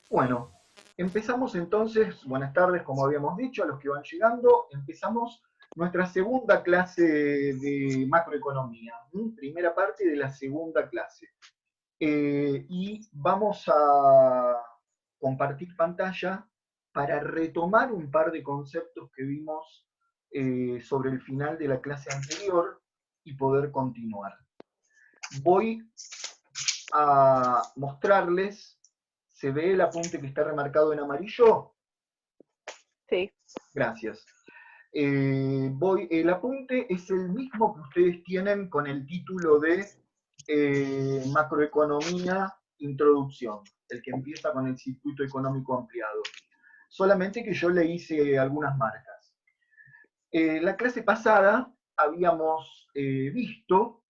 Bueno, empezamos entonces, buenas tardes, como habíamos dicho, a los que van llegando, empezamos nuestra segunda clase de macroeconomía, primera parte de la segunda clase. Y vamos a compartir pantalla para retomar un par de conceptos que vimos sobre el final de la clase anterior y poder continuar. Voy a mostrarles, ¿se ve el apunte que está remarcado en amarillo? Sí. Gracias. El apunte es el mismo que ustedes tienen con el título de Macroeconomía Introducción, el que empieza con el circuito económico ampliado. Solamente que yo le hice algunas marcas. La clase pasada habíamos visto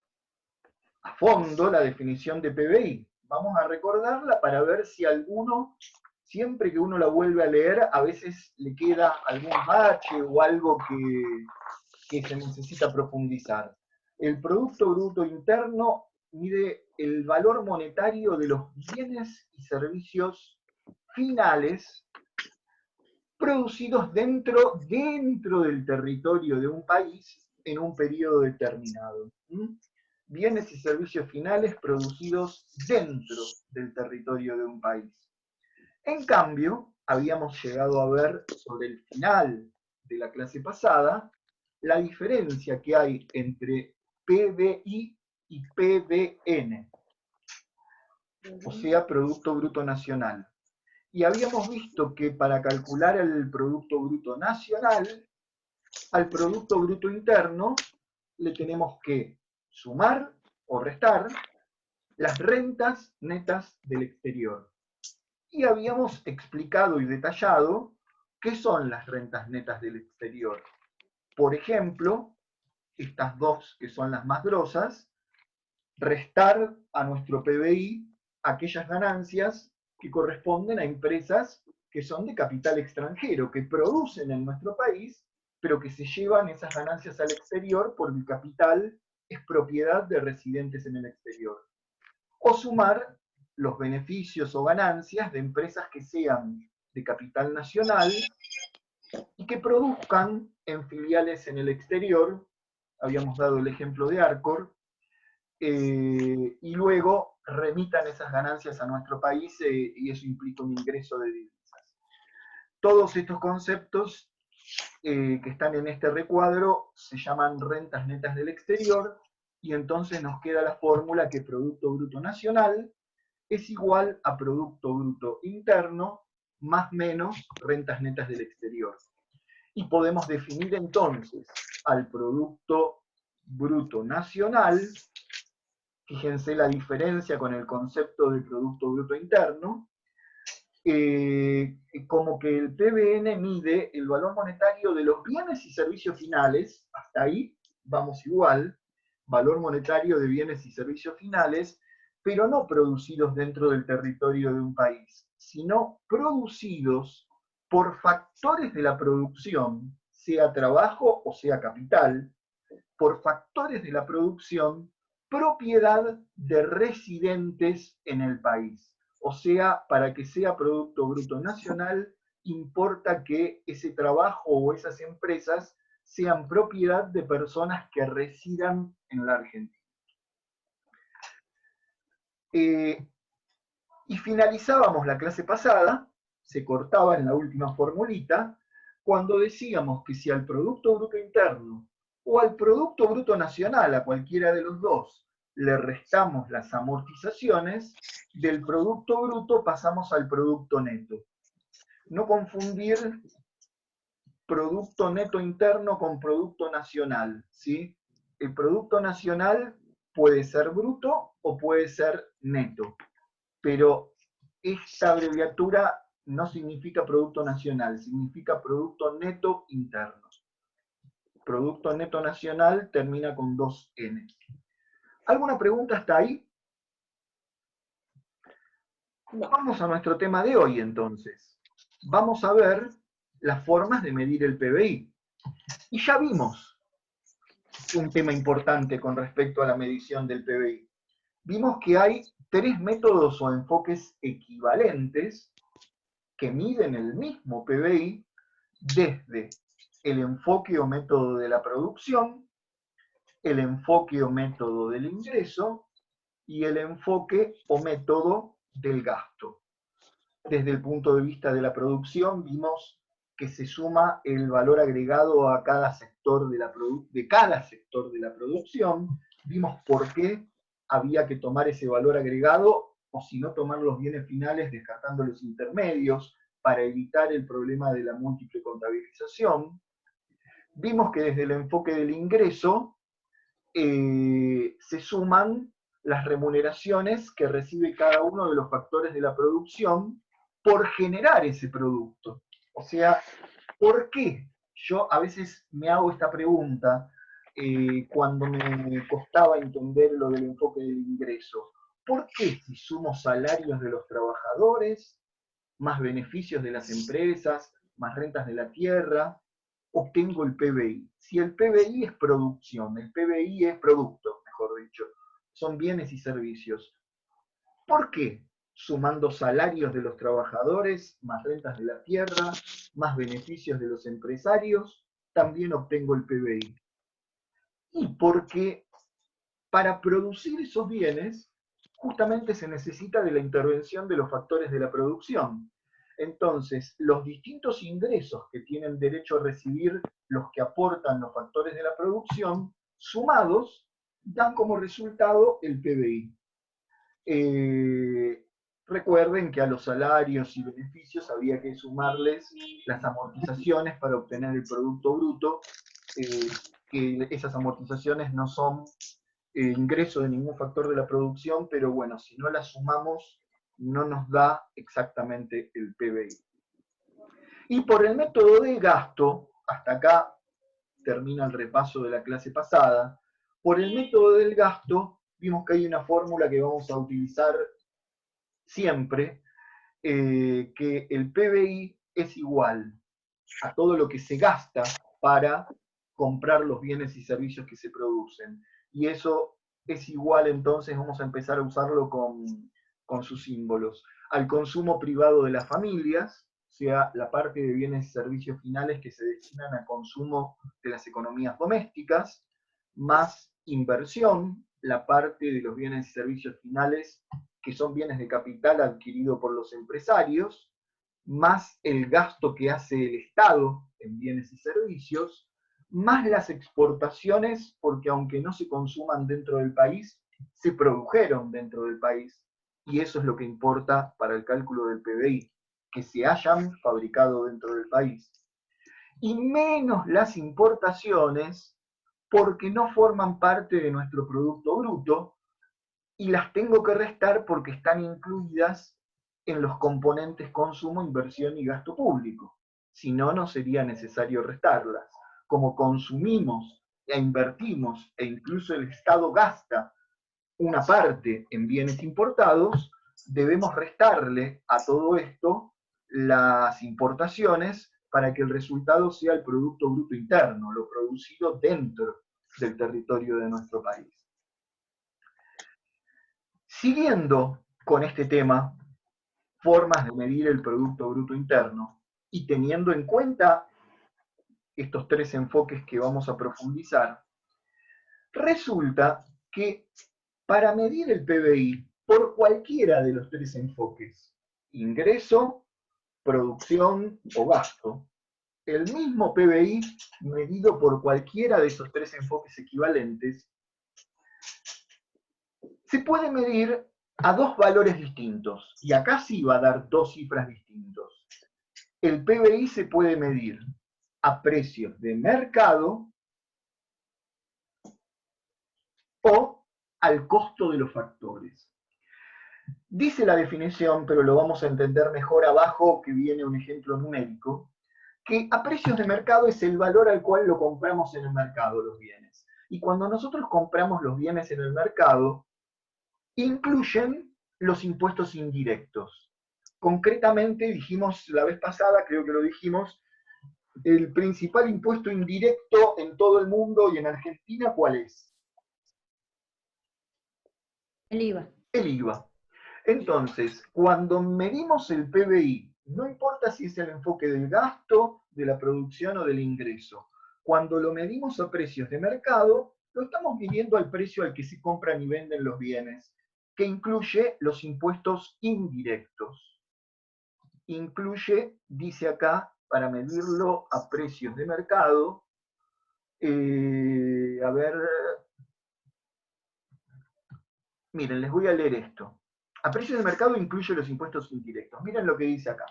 a fondo la definición de PBI. Vamos a recordarla para ver si alguno, siempre que uno la vuelve a leer, a veces le queda algún bache o algo que se necesita profundizar. El Producto Bruto Interno mide el valor monetario de los bienes y servicios finales producidos dentro del territorio de un país en un periodo determinado. Bienes y servicios finales producidos dentro del territorio de un país. En cambio, habíamos llegado a ver sobre el final de la clase pasada la diferencia que hay entre PBI y PBN, o sea, Producto Bruto Nacional. Y habíamos visto que para calcular el Producto Bruto Nacional, al Producto Bruto Interno le tenemos que sumar o restar las rentas netas del exterior. Y habíamos explicado y detallado qué son las rentas netas del exterior. Por ejemplo, estas dos que son las más grosas, restar a nuestro PBI aquellas ganancias que corresponden a empresas que son de capital extranjero, que producen en nuestro país, pero que se llevan esas ganancias al exterior porque el capital es propiedad de residentes en el exterior. O sumar los beneficios o ganancias de empresas que sean de capital nacional y que produzcan en filiales en el exterior, habíamos dado el ejemplo de Arcor, y luego remitan esas ganancias a nuestro país y eso implica un ingreso de divisas. Todos estos conceptos que están en este recuadro se llaman rentas netas del exterior y entonces nos queda la fórmula que Producto Bruto Nacional es igual a Producto Bruto Interno más menos rentas netas del exterior. Y podemos definir entonces al Producto Bruto Nacional, fíjense la diferencia con el concepto de Producto Bruto Interno, como que el PBN mide el valor monetario de los bienes y servicios finales, hasta ahí vamos igual, valor monetario de bienes y servicios finales, pero no producidos dentro del territorio de un país, sino producidos por factores de la producción, sea trabajo o sea capital, por factores de la producción, propiedad de residentes en el país. O sea, para que sea Producto Bruto Nacional, importa que ese trabajo o esas empresas sean propiedad de personas que residan en la Argentina. Y finalizábamos la clase pasada, se cortaba en la última formulita, cuando decíamos que si al Producto Bruto Interno o al Producto Bruto Nacional, a cualquiera de los dos, le restamos las amortizaciones, del Producto Bruto pasamos al Producto Neto. No confundir Producto Neto Interno con Producto Nacional, ¿sí? El Producto Nacional puede ser bruto o puede ser neto, pero esta abreviatura no significa Producto Nacional, significa Producto Neto Interno. Producto Neto Nacional termina con 2N. ¿Alguna pregunta hasta ahí? No. Vamos a nuestro tema de hoy entonces. Vamos a ver las formas de medir el PBI. Y ya vimos un tema importante con respecto a la medición del PBI. Vimos que hay tres métodos o enfoques equivalentes que miden el mismo PBI desde el enfoque o método de la producción, el enfoque o método del ingreso y el enfoque o método del gasto. Desde el punto de vista de la producción vimos que se suma el valor agregado a cada sector de cada sector de la producción, vimos por qué había que tomar ese valor agregado o si no tomar los bienes finales descartando los intermedios para evitar el problema de la múltiple contabilización. Vimos que desde el enfoque del ingreso se suman las remuneraciones que recibe cada uno de los factores de la producción por generar ese producto. O sea, ¿por qué? Yo a veces me hago esta pregunta cuando me costaba entender lo del enfoque del ingreso. ¿Por qué si sumo salarios de los trabajadores, más beneficios de las empresas, más rentas de la tierra, obtengo el PBI? Si el PBI es producción, el PBI es producto, mejor dicho, son bienes y servicios. ¿Por qué? Sumando salarios de los trabajadores, más rentas de la tierra, más beneficios de los empresarios, también obtengo el PBI. Y porque para producir esos bienes, justamente se necesita de la intervención de los factores de la producción. Entonces, los distintos ingresos que tienen derecho a recibir los que aportan los factores de la producción, sumados, dan como resultado el PBI. Recuerden que a los salarios y beneficios había que sumarles las amortizaciones para obtener el Producto Bruto, que esas amortizaciones no son ingreso de ningún factor de la producción, pero bueno, si no las sumamos, no nos da exactamente el PBI. Y por el método de gasto, hasta acá termina el repaso de la clase pasada, por el método del gasto vimos que hay una fórmula que vamos a utilizar siempre, que el PBI es igual a todo lo que se gasta para comprar los bienes y servicios que se producen. Y eso es igual, entonces vamos a empezar a usarlo con sus símbolos. Al consumo privado de las familias, o sea, la parte de bienes y servicios finales que se destinan a consumo de las economías domésticas, más inversión, la parte de los bienes y servicios finales que son bienes de capital adquirido por los empresarios, más el gasto que hace el Estado en bienes y servicios, más las exportaciones, porque aunque no se consuman dentro del país, se produjeron dentro del país, y eso es lo que importa para el cálculo del PBI, que se hayan fabricado dentro del país. Y menos las importaciones, porque no forman parte de nuestro Producto Bruto, y las tengo que restar porque están incluidas en los componentes consumo, inversión y gasto público. Si no, no sería necesario restarlas. Como consumimos e invertimos, e incluso el Estado gasta una parte en bienes importados, debemos restarle a todo esto las importaciones para que el resultado sea el Producto Bruto Interno, lo producido dentro del territorio de nuestro país. Siguiendo con este tema, formas de medir el Producto Bruto Interno, y teniendo en cuenta estos tres enfoques que vamos a profundizar, resulta que para medir el PBI por cualquiera de los tres enfoques, ingreso, producción o gasto, el mismo PBI medido por cualquiera de esos tres enfoques equivalentes, se puede medir a dos valores distintos, y acá sí va a dar dos cifras distintos. El PBI se puede medir a precios de mercado o al costo de los factores. Dice la definición, pero lo vamos a entender mejor abajo, que viene un ejemplo numérico, que a precios de mercado es el valor al cual lo compramos en el mercado, los bienes. Y cuando nosotros compramos los bienes en el mercado, incluyen los impuestos indirectos. Concretamente, dijimos la vez pasada, creo que lo dijimos, el principal impuesto indirecto en todo el mundo y en Argentina, ¿cuál es? El IVA. El IVA. Entonces, cuando medimos el PBI, no importa si es el enfoque del gasto, de la producción o del ingreso, cuando lo medimos a precios de mercado, lo estamos midiendo al precio al que se compran y venden los bienes, que incluye los impuestos indirectos. Incluye, dice acá, para medirlo a precios de mercado, a ver, miren, les voy a leer esto. A precios de mercado incluye los impuestos indirectos. Miren lo que dice acá.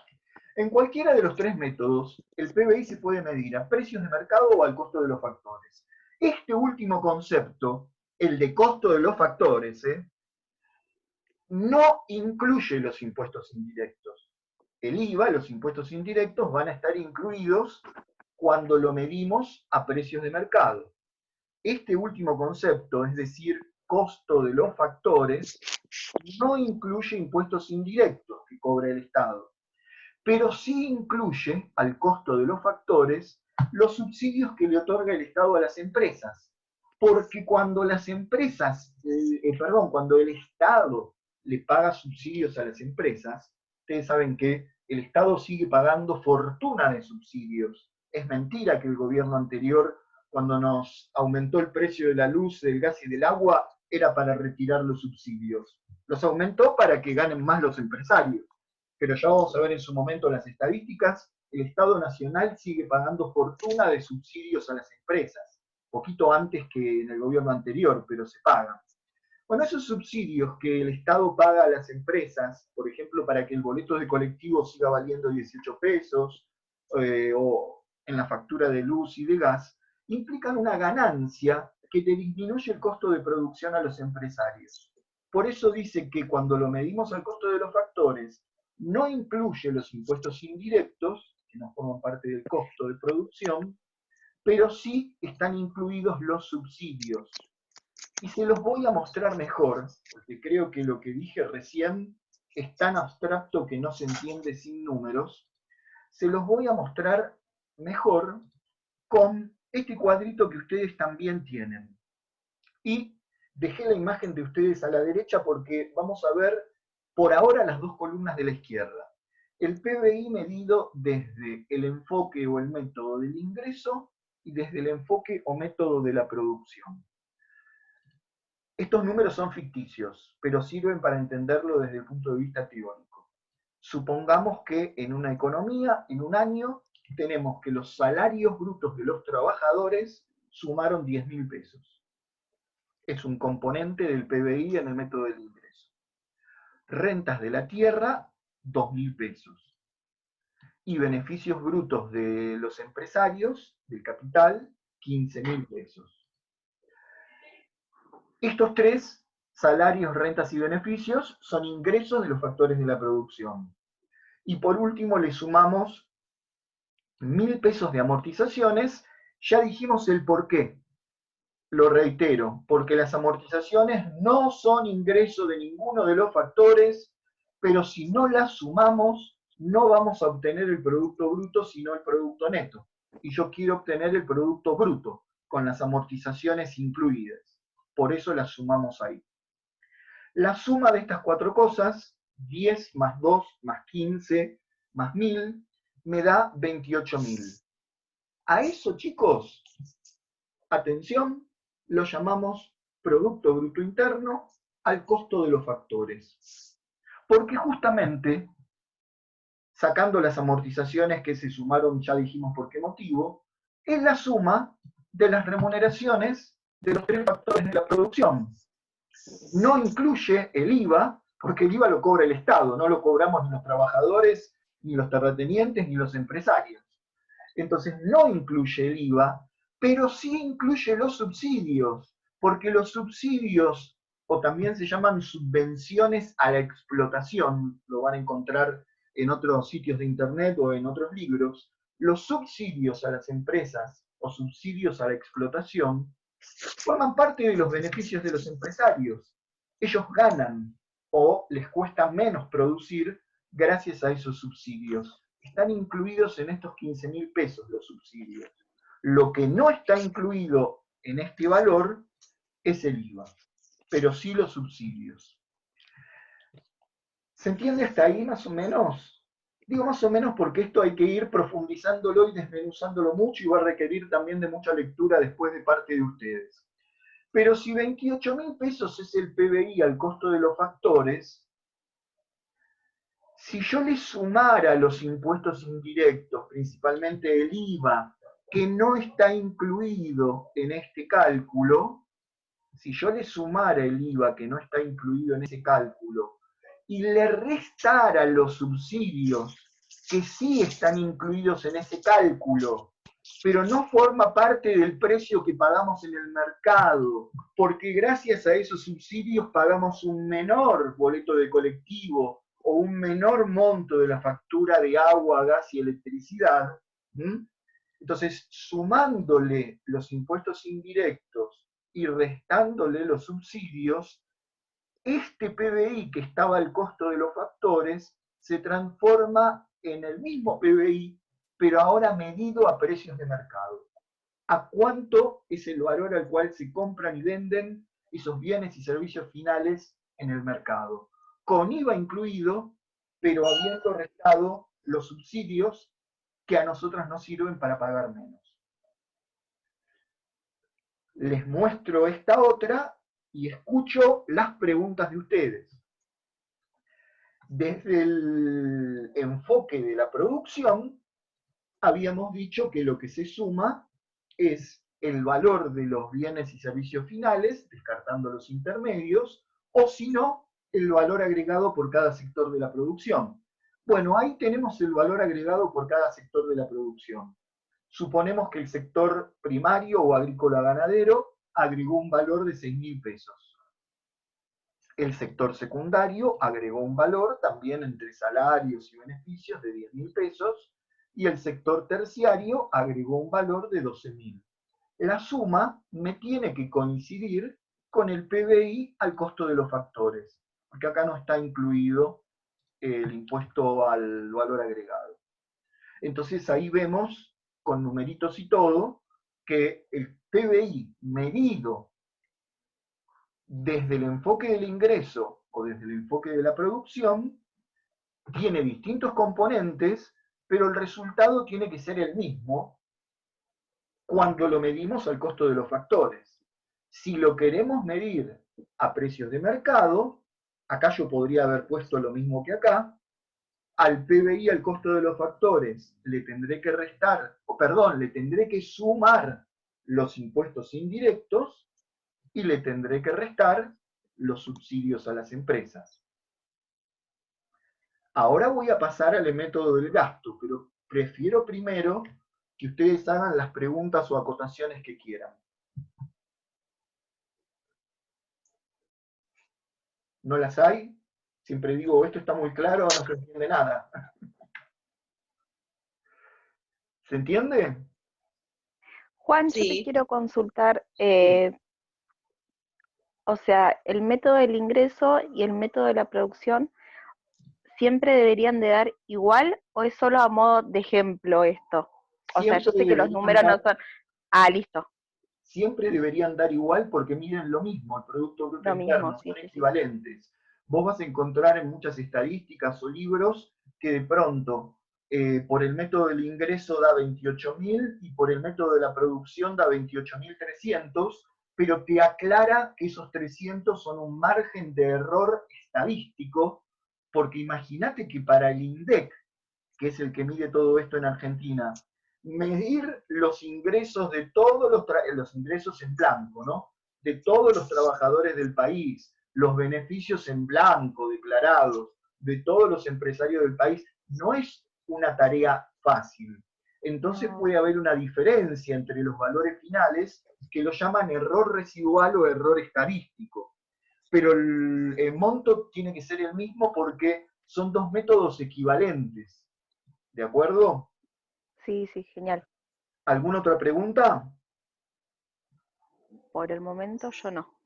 En cualquiera de los tres métodos, el PBI se puede medir a precios de mercado o al costo de los factores. Este último concepto, el de costo de los factores, no incluye los impuestos indirectos. El IVA, los impuestos indirectos, van a estar incluidos cuando lo medimos a precios de mercado. Este último concepto, es decir, costo de los factores, no incluye impuestos indirectos que cobra el Estado, pero sí incluye al costo de los factores los subsidios que le otorga el Estado a las empresas. Porque cuando las empresas, cuando el Estado le paga subsidios a las empresas, ustedes saben que el Estado sigue pagando fortuna de subsidios. Es mentira que el gobierno anterior, cuando nos aumentó el precio de la luz, del gas y del agua, era para retirar los subsidios. Los aumentó para que ganen más los empresarios. Pero ya vamos a ver en su momento las estadísticas, el Estado Nacional sigue pagando fortuna de subsidios a las empresas, poquito antes que en el gobierno anterior, pero se pagan. Bueno, esos subsidios que el Estado paga a las empresas, por ejemplo, para que el boleto de colectivo siga valiendo 18 pesos, o en la factura de luz y de gas, implican una ganancia que te disminuye el costo de producción a los empresarios. Por eso dice que cuando lo medimos al costo de los factores, no incluye los impuestos indirectos, que no forman parte del costo de producción, pero sí están incluidos los subsidios. Y se los voy a mostrar mejor, porque creo que lo que dije recién es tan abstracto que no se entiende sin números. Se los voy a mostrar mejor con este cuadrito que ustedes también tienen. Y dejé la imagen de ustedes a la derecha porque vamos a ver por ahora las dos columnas de la izquierda. El PBI medido desde el enfoque o el método del ingreso y desde el enfoque o método de la producción. Estos números son ficticios, pero sirven para entenderlo desde el punto de vista teórico. Supongamos que en una economía, en un año, tenemos que los salarios brutos de los trabajadores sumaron 10.000 pesos. Es un componente del PBI en el método del ingreso. Rentas de la tierra, 2.000 pesos. Y beneficios brutos de los empresarios, del capital, 15.000 pesos. Estos tres, salarios, rentas y beneficios, son ingresos de los factores de la producción. Y por último le sumamos 1.000 pesos de amortizaciones. Ya dijimos el por qué. Lo reitero, porque las amortizaciones no son ingreso de ninguno de los factores, pero si no las sumamos, no vamos a obtener el producto bruto, sino el producto neto. Y yo quiero obtener el producto bruto, con las amortizaciones incluidas. Por eso las sumamos ahí. La suma de estas cuatro cosas, 10 más 2 más 15 más 1.000, me da 28.000. A eso, chicos, atención, lo llamamos Producto Bruto Interno al costo de los factores. Porque justamente, sacando las amortizaciones que se sumaron, ya dijimos por qué motivo, es la suma de las remuneraciones de los tres factores de la producción. No incluye el IVA, porque el IVA lo cobra el Estado, no lo cobramos ni los trabajadores, ni los terratenientes, ni los empresarios. Entonces no incluye el IVA, pero sí incluye los subsidios, porque los subsidios, o también se llaman subvenciones a la explotación, lo van a encontrar en otros sitios de internet o en otros libros, los subsidios a las empresas o subsidios a la explotación forman parte de los beneficios de los empresarios. Ellos ganan o les cuesta menos producir gracias a esos subsidios. Están incluidos en estos 15.000 pesos los subsidios. Lo que no está incluido en este valor es el IVA, pero sí los subsidios. ¿Se entiende hasta ahí más o menos? Digo más o menos porque esto hay que ir profundizándolo y desmenuzándolo mucho y va a requerir también de mucha lectura después de parte de ustedes. Pero si 28.000 pesos es el PBI al costo de los factores, si yo le sumara los impuestos indirectos, principalmente el IVA, que no está incluido en este cálculo, si yo le sumara el IVA que no está incluido en ese cálculo y le restara los subsidios que sí están incluidos en ese cálculo, pero no forma parte del precio que pagamos en el mercado, porque gracias a esos subsidios pagamos un menor boleto de colectivo o un menor monto de la factura de agua, gas y electricidad. Entonces, sumándole los impuestos indirectos y restándole los subsidios, este PBI que estaba al costo de los factores se transforma en el mismo PBI, pero ahora medido a precios de mercado. ¿A cuánto es el valor al cual se compran y venden esos bienes y servicios finales en el mercado? Con IVA incluido, pero habiendo restado los subsidios que a nosotros nos sirven para pagar menos. Les muestro esta otra y escucho las preguntas de ustedes. Desde el enfoque de la producción, habíamos dicho que lo que se suma es el valor de los bienes y servicios finales, descartando los intermedios, o si no, el valor agregado por cada sector de la producción. Bueno, ahí tenemos el valor agregado por cada sector de la producción. Suponemos que el sector primario o agrícola ganadero agregó un valor de 6.000 pesos. El sector secundario agregó un valor también entre salarios y beneficios de 10.000 pesos y el sector terciario agregó un valor de 12.000. La suma me tiene que coincidir con el PBI al costo de los factores, porque acá no está incluido el impuesto al valor agregado. Entonces ahí vemos, con numeritos y todo, que el PBI medido desde el enfoque del ingreso o desde el enfoque de la producción, tiene distintos componentes, pero el resultado tiene que ser el mismo cuando lo medimos al costo de los factores. Si lo queremos medir a precios de mercado, acá yo podría haber puesto lo mismo que acá, al PBI, al costo de los factores, le tendré que restar, o perdón, le tendré que sumar los impuestos indirectos y le tendré que restar los subsidios a las empresas. Ahora voy a pasar al método del gasto, pero prefiero primero que ustedes hagan las preguntas o acotaciones que quieran. ¿No las hay? Siempre digo, esto está muy claro, no se entiende nada. ¿Se entiende? Juan, yo te Sí. quiero consultar, o sea, el método del ingreso y el método de la producción, ¿siempre deberían de dar igual o es solo a modo de ejemplo esto? O sea, yo sé que los números no son... Ah, listo. Siempre deberían dar igual porque miden lo mismo, el Producto Bruto Lo mismo, Interno, sí, son sí, sí. equivalentes. Vos vas a encontrar en muchas estadísticas o libros que de pronto por el método del ingreso da 28.000 y por el método de la producción da 28.300, pero te aclara que esos 300 son un margen de error estadístico, porque imagínate que para el INDEC, que es el que mide todo esto en Argentina, medir los ingresos de todos los ingresos en blanco, ¿no? De todos los trabajadores del país, los beneficios en blanco declarados de todos los empresarios del país, no es una tarea fácil. Entonces puede haber una diferencia entre los valores finales que lo llaman error residual o error estadístico. Pero el monto tiene que ser el mismo porque son dos métodos equivalentes. ¿De acuerdo? Sí, sí, genial. ¿Alguna otra pregunta? Por el momento yo no.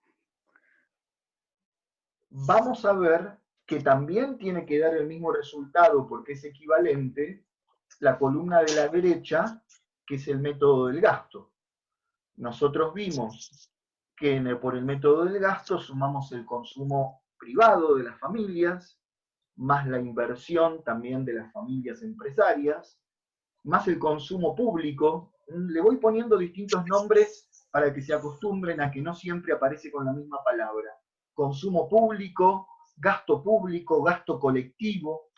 Vamos a ver que también tiene que dar el mismo resultado porque es equivalente la columna de la derecha, que es el método del gasto. Nosotros vimos que por el método del gasto sumamos el consumo privado de las familias, más la inversión también de las familias empresarias, más el consumo público. Le voy poniendo distintos nombres para que se acostumbren a que no siempre aparece con la misma palabra. Consumo público, gasto colectivo,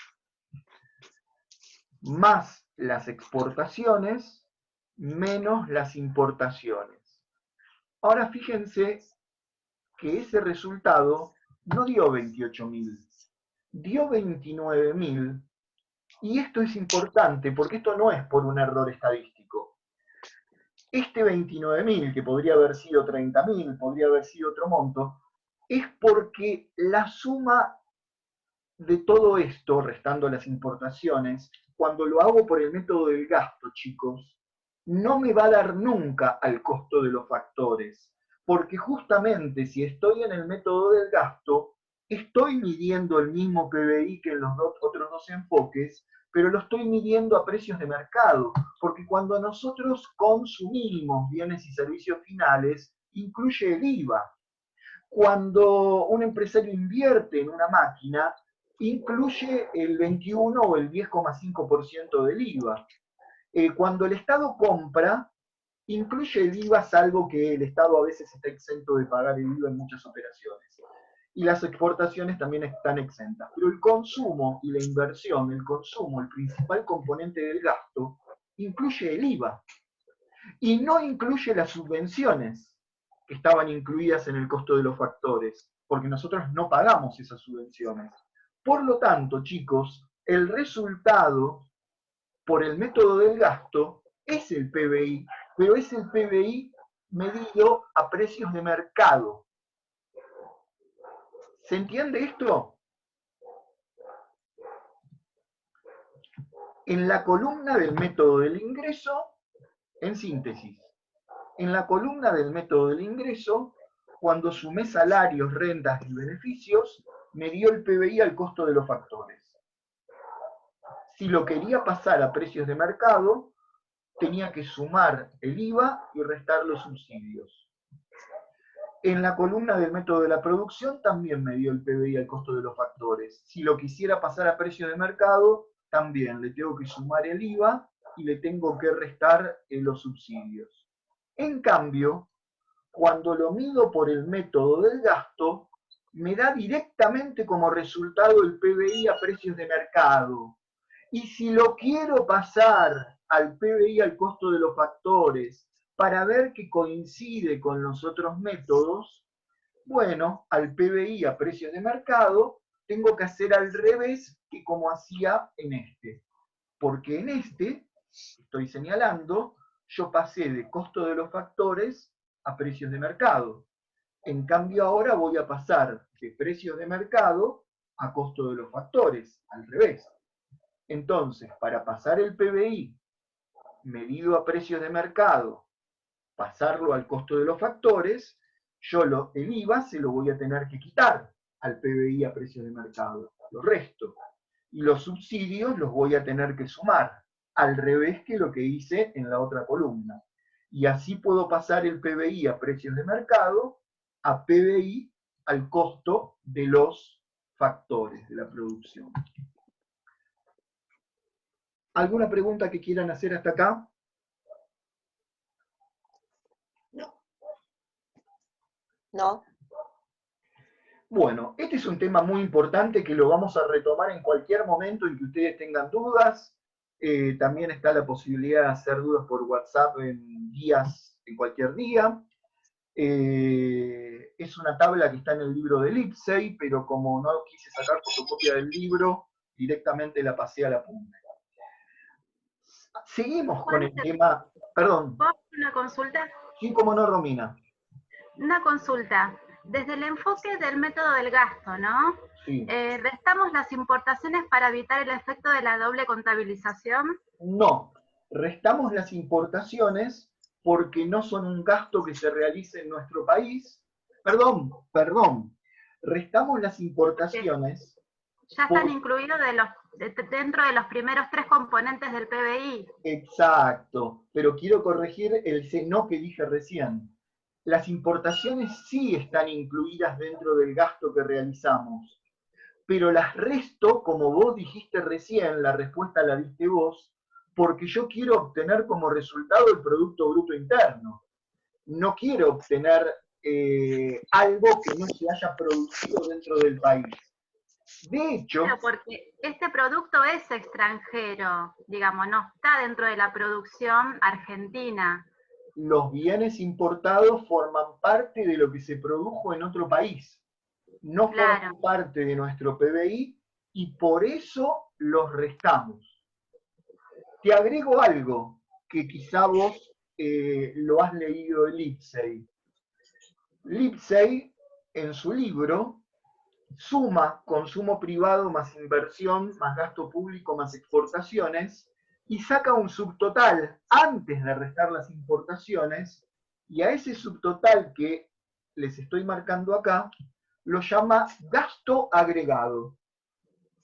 más las exportaciones, menos las importaciones. Ahora fíjense que ese resultado no dio 28.000, dio 29.000, y esto es importante porque esto no es por un error estadístico. Este 29.000, que podría haber sido 30.000, podría haber sido otro monto, es porque la suma de todo esto, restando las importaciones, cuando lo hago por el método del gasto, chicos, no me va a dar nunca al costo de los factores, porque justamente si estoy en el método del gasto, estoy midiendo el mismo PBI que en los otros dos enfoques, pero lo estoy midiendo a precios de mercado, porque cuando nosotros consumimos bienes y servicios finales, incluye el IVA. Cuando un empresario invierte en una máquina, incluye el 21 o el 10,5% del IVA. Cuando el Estado compra, incluye el IVA, salvo que el Estado a veces está exento de pagar el IVA en muchas operaciones. Y las exportaciones también están exentas. Pero el consumo y la inversión, el consumo, el principal componente del gasto, incluye el IVA. Y no incluye las subvenciones que estaban incluidas en el costo de los factores, porque nosotros no pagamos esas subvenciones. Por lo tanto, chicos, el resultado por el método del gasto es el PBI, pero es el PBI medido a precios de mercado. ¿Se entiende esto? En la columna del método del ingreso, en síntesis, en la columna del método del ingreso, cuando sumé salarios, rentas y beneficios, me dio el PBI al costo de los factores. Si lo quería pasar a precios de mercado, tenía que sumar el IVA y restar los subsidios. En la columna del método de la producción también me dio el PBI al costo de los factores. Si lo quisiera pasar a precio de mercado, también le tengo que sumar el IVA y le tengo que restar los subsidios. En cambio, cuando lo mido por el método del gasto, me da directamente como resultado el PBI a precios de mercado. Y si lo quiero pasar al PBI al costo de los factores para ver que coincide con los otros métodos, bueno, al PBI a precios de mercado tengo que hacer al revés que como hacía en este. Porque en este, estoy señalando, yo pasé de costo de los factores a precios de mercado. En cambio ahora voy a pasar de precios de mercado a costo de los factores, al revés. Entonces, para pasar el PBI medido a precios de mercado, pasarlo al costo de los factores, yo el IVA se lo voy a tener que quitar al PBI a precios de mercado, lo resto. Y los subsidios los voy a tener que sumar, al revés que lo que hice en la otra columna. Y así puedo pasar el PBI a precios de mercado a PBI al costo de los factores de la producción. ¿Alguna pregunta que quieran hacer hasta acá? No. Bueno, este es un tema muy importante que lo vamos a retomar en cualquier momento en que ustedes tengan dudas. También está la posibilidad de hacer dudas por WhatsApp en cualquier día. Es una tabla que está en el libro de Lipsey, pero como no quise sacar fotocopia del libro, directamente la pasé a la punta. Seguimos con el tema. Perdón. ¿Una consulta? Sí, cómo no, Romina. Una consulta. Desde el enfoque del método del gasto, ¿no? Sí. ¿Restamos las importaciones para evitar el efecto de la doble contabilización? No, restamos las importaciones porque no son un gasto que se realice en nuestro país. Perdón, restamos las importaciones. Ya están incluidos dentro de los primeros 3 componentes del PBI. Exacto, pero quiero corregir el no que dije recién. Las importaciones sí están incluidas dentro del gasto que realizamos, pero las resto, como vos dijiste recién, la respuesta la diste vos, porque yo quiero obtener como resultado el Producto Bruto Interno. No quiero obtener algo que no se haya producido dentro del país. De hecho, Claro, porque este producto es extranjero, digamos, no está dentro de la producción argentina. los bienes importados forman parte de lo que se produjo en otro país. No Claro. forman parte de nuestro PBI y por eso los restamos. Te agrego algo que quizá vos lo has leído de Lipsey. Lipsey, en su libro, suma consumo privado más inversión, más gasto público, más exportaciones, y saca un subtotal antes de restar las importaciones, y a ese subtotal que les estoy marcando acá, lo llama gasto agregado.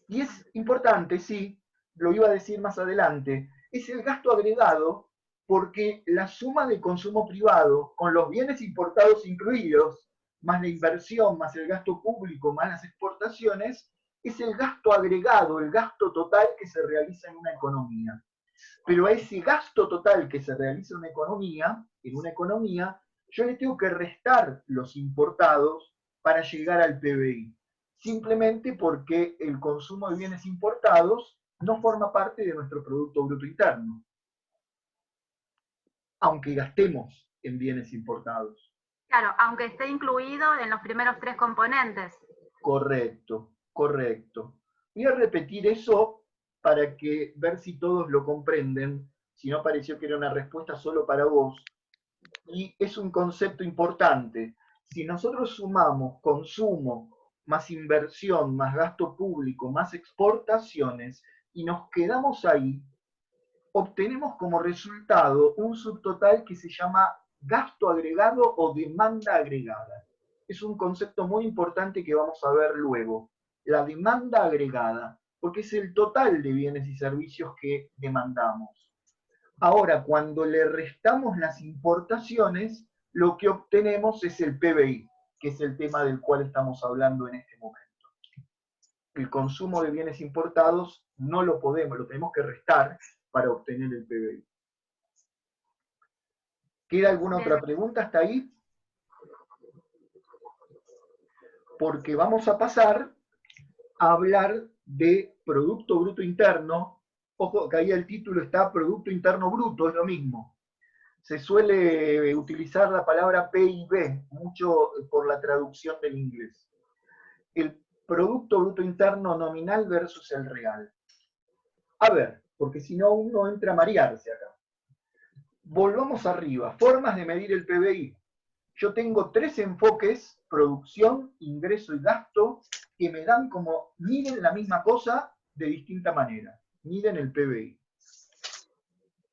Y es importante, sí, lo iba a decir más adelante, es el gasto agregado porque la suma de consumo privado, con los bienes importados incluidos, más la inversión, más el gasto público, más las exportaciones, es el gasto agregado, el gasto total que se realiza en una economía. Pero a ese gasto total que se realiza en una economía, yo le tengo que restar los importados para llegar al PBI. Simplemente porque el consumo de bienes importados no forma parte de nuestro Producto Bruto Interno, aunque gastemos en bienes importados. Claro, aunque esté incluido en los primeros 3 componentes. Correcto, correcto. Voy a repetir eso para que ver si todos lo comprenden, si no pareció que era una respuesta solo para vos. Y es un concepto importante. Si nosotros sumamos consumo más inversión, más gasto público, más exportaciones, y nos quedamos ahí, obtenemos como resultado un subtotal que se llama gasto agregado o demanda agregada. Es un concepto muy importante que vamos a ver luego. La demanda agregada, porque es el total de bienes y servicios que demandamos. Ahora, cuando le restamos las importaciones, lo que obtenemos es el PBI, que es el tema del cual estamos hablando en este momento. El consumo de bienes importados no lo podemos, lo tenemos que restar para obtener el PBI. ¿Queda alguna otra pregunta hasta ahí? Porque vamos a pasar a hablar de Producto Bruto Interno. Ojo, que ahí el título está Producto Interno Bruto, es lo mismo. Se suele utilizar la palabra PIB, mucho por la traducción del inglés. El Producto Bruto Interno nominal versus el real. A ver, porque si no uno entra a marearse acá. Volvamos arriba, formas de medir el PBI. Yo tengo 3 enfoques, producción, ingreso y gasto, que me dan como, miden la misma cosa de distinta manera. Miden el PBI.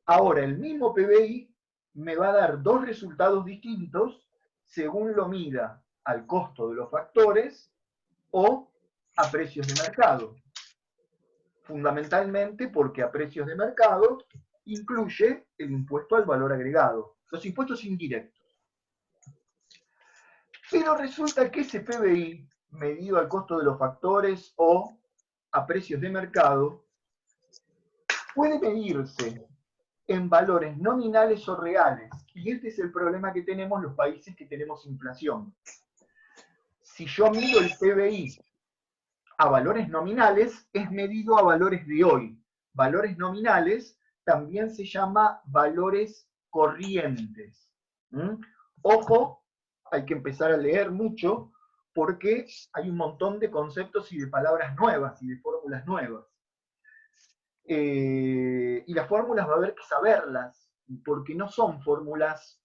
Ahora, el mismo PBI me va a dar 2 resultados distintos según lo mida al costo de los factores o a precios de mercado. Fundamentalmente porque a precios de mercado incluye el impuesto al valor agregado, los impuestos indirectos. Pero resulta que ese PBI, medido al costo de los factores o a precios de mercado, puede medirse en valores nominales o reales. Y este es el problema que tenemos los países que tenemos inflación. Si yo mido el PBI a valores nominales, es medido a valores de hoy. Valores nominales también se llama valores corrientes. Ojo, hay que empezar a leer mucho porque hay un montón de conceptos y de palabras nuevas y de fórmulas nuevas. Y las fórmulas va a haber que saberlas, porque no son fórmulas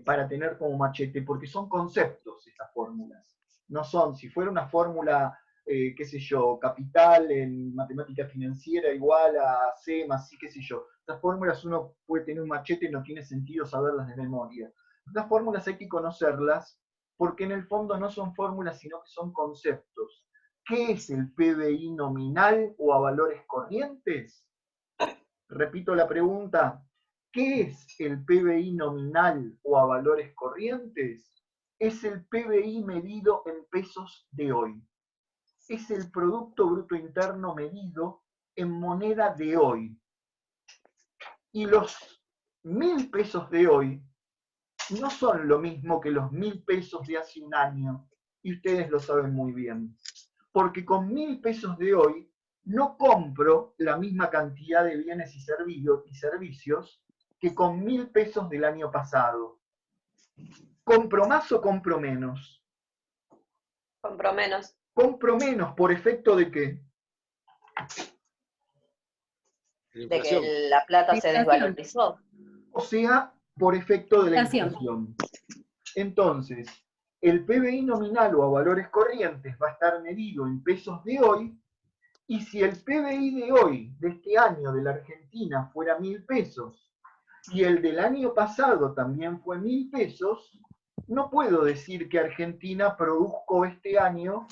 para tener como machete, porque son conceptos esas fórmulas. No son, si fuera una fórmula, qué sé yo, capital en matemática financiera igual a C más C, qué sé yo. Estas fórmulas uno puede tener un machete y no tiene sentido saberlas de memoria. Estas fórmulas hay que conocerlas porque en el fondo no son fórmulas, sino que son conceptos. ¿Qué es el PBI nominal o a valores corrientes? Repito la pregunta. ¿Qué es el PBI nominal o a valores corrientes? Es el PBI medido en pesos de hoy. es el Producto Bruto Interno medido en moneda de hoy. Y los 1.000 pesos de hoy no son lo mismo que los 1.000 pesos de hace un año, y ustedes lo saben muy bien. Porque con 1.000 pesos de hoy no compro la misma cantidad de bienes y servicios que con 1.000 pesos del año pasado. ¿Compro más o compro menos? Compro menos. Compro menos, ¿por efecto de qué? De que la plata se desvalorizó. O sea, por efecto de la inflación. Entonces, el PBI nominal o a valores corrientes va a estar medido en pesos de hoy, y si el PBI de hoy, de este año de la Argentina, fuera 1.000 pesos, y el del año pasado también fue 1.000 pesos, no puedo decir que Argentina produjo este año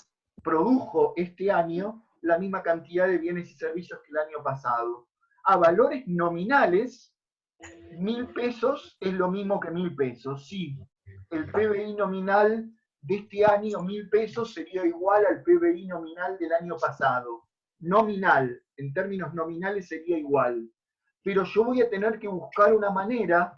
la misma cantidad de bienes y servicios que el año pasado. A valores nominales, 1.000 pesos es lo mismo que 1.000 pesos. Sí, el PBI nominal de este año, 1.000 pesos, sería igual al PBI nominal del año pasado. Nominal, en términos nominales sería igual. Pero yo voy a tener que buscar una manera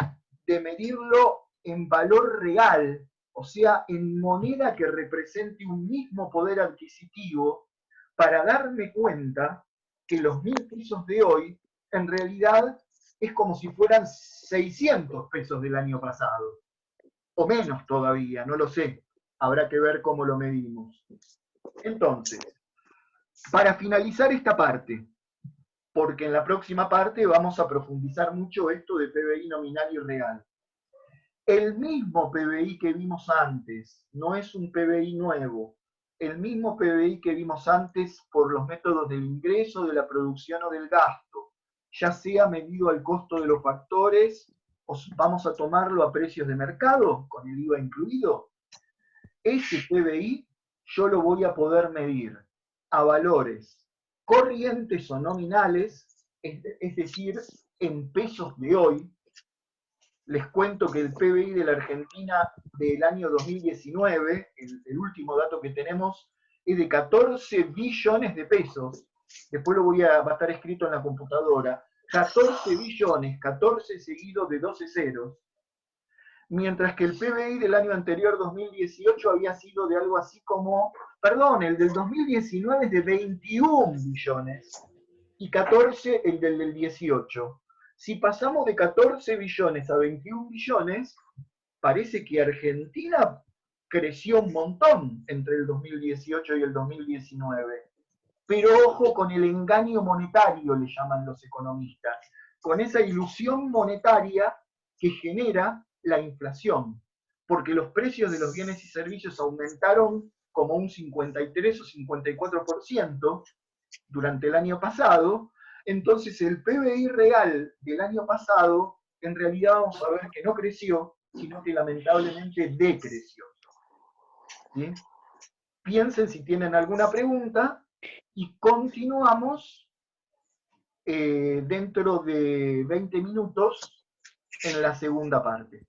de medirlo en valor real, o sea, en moneda que represente un mismo poder adquisitivo, para darme cuenta que los 1.000 pesos de hoy, en realidad, es como si fueran 600 pesos del año pasado. O menos todavía, no lo sé. Habrá que ver cómo lo medimos. Entonces, para finalizar esta parte, porque en la próxima parte vamos a profundizar mucho esto de PBI nominal y real. El mismo PBI que vimos antes, no es un PBI nuevo, el mismo PBI que vimos antes por los métodos del ingreso, de la producción o del gasto, ya sea medido al costo de los factores, o vamos a tomarlo a precios de mercado, con el IVA incluido, ese PBI yo lo voy a poder medir a valores corrientes o nominales, es decir, en pesos de hoy. Les cuento que el PBI de la Argentina del año 2019, el último dato que tenemos, es de 14 billones de pesos. Después va a estar escrito en la computadora. 14 billones, 14 seguidos de 12 ceros. Mientras que el PBI del año anterior, 2018, había sido de algo así como, perdón, el del 2019 es de 21 billones y 14 el del 18. Si pasamos de 14 billones a 21 billones, parece que Argentina creció un montón entre el 2018 y el 2019. Pero ojo con el engaño monetario, le llaman los economistas, con esa ilusión monetaria que genera la inflación, porque los precios de los bienes y servicios aumentaron como un 53 o 54% durante el año pasado. Entonces el PBI real del año pasado, en realidad vamos a ver que no creció, sino que lamentablemente decreció. ¿Sí? Piensen si tienen alguna pregunta y continuamos dentro de 20 minutos en la segunda parte.